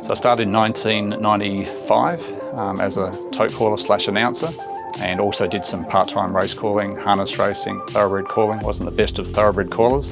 So I started in 1995 as a tote caller / announcer, and also did some part-time race calling, harness racing, thoroughbred calling. Wasn't the best of thoroughbred callers.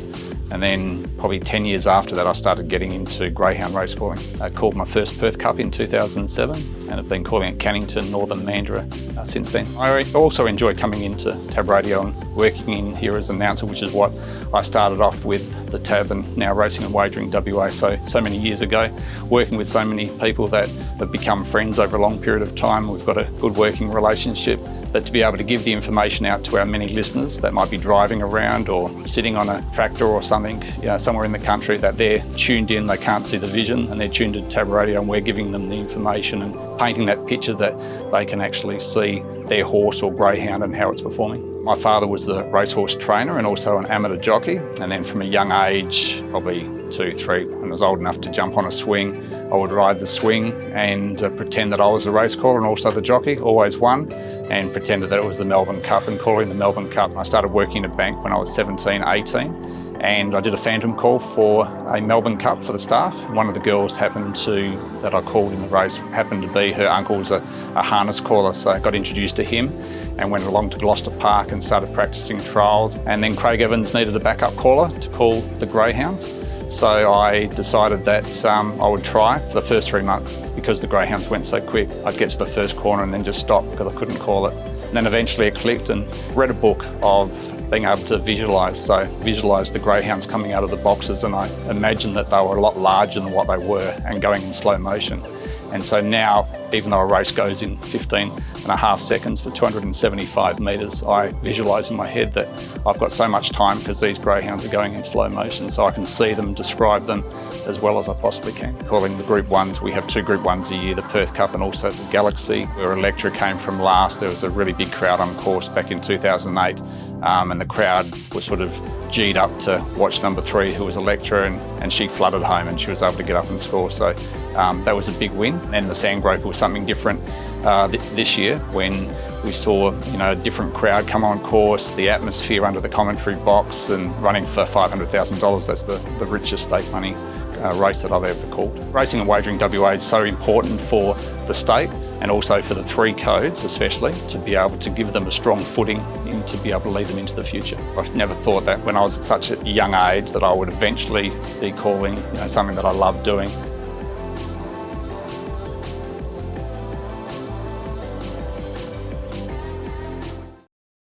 And then probably 10 years after that, I started getting into greyhound race calling. I called my first Perth Cup in 2007 and have been calling at Cannington, Northern Mandurah since then. I also enjoy coming into TABradio and working in here as an announcer, which is what I started off with the TAB and now Racing and Wagering WA so many years ago, working with so many people that have become friends over a long period of time. We've got a good working relationship. But to be able to give the information out to our many listeners that might be driving around or sitting on a tractor or something, somewhere in the country, that they're tuned in, they can't see the vision, and they're tuned to TABradio, and we're giving them the information and painting that picture that they can actually see their horse or greyhound and how it's performing. My father was the racehorse trainer and also an amateur jockey, and then from a young age, probably 2, 3, when I was old enough to jump on a swing, I would ride the swing and pretend that I was the race caller and also the jockey, always won, and pretended that it was the Melbourne Cup and calling the Melbourne Cup. I started working at a bank when I was 17, 18, and I did a phantom call for a Melbourne Cup for the staff. One of the girls that I called in the race happened to be, her uncle was a harness caller, so I got introduced to him and went along to Gloucester Park and started practicing trials. And then Craig Evans needed a backup caller to call the greyhounds. So I decided that I would try for the first 3 months. Because the greyhounds went so quick, I'd get to the first corner and then just stop because I couldn't call it. And then eventually it clicked, and read a book of being able to visualise. So visualised the greyhounds coming out of the boxes, and I imagined that they were a lot larger than what they were and going in slow motion. And so now, even though a race goes in 15.5 seconds for 275 metres, I visualise in my head that I've got so much time because these greyhounds are going in slow motion, so I can see them, describe them as well as I possibly can. Calling the Group 1s, we have 2 Group 1s a year, the Perth Cup and also the Galaxy, where Electra came from last. There was a really big crowd on course back in 2008, and the crowd was sort of G'd up to watch number 3, who was Electra, and she flooded home and she was able to get up and score. So that was a big win. And the Sandgroper was something different this year, when we saw a different crowd come on course, the atmosphere under the commentary box, and running for $500,000. That's the richest stake money race that I've ever called. Racing and Wagering WA is so important for the state and also for the 3 codes especially, to be able to give them a strong footing and to be able to lead them into the future. I never thought that when I was at such a young age that I would eventually be calling something that I love doing.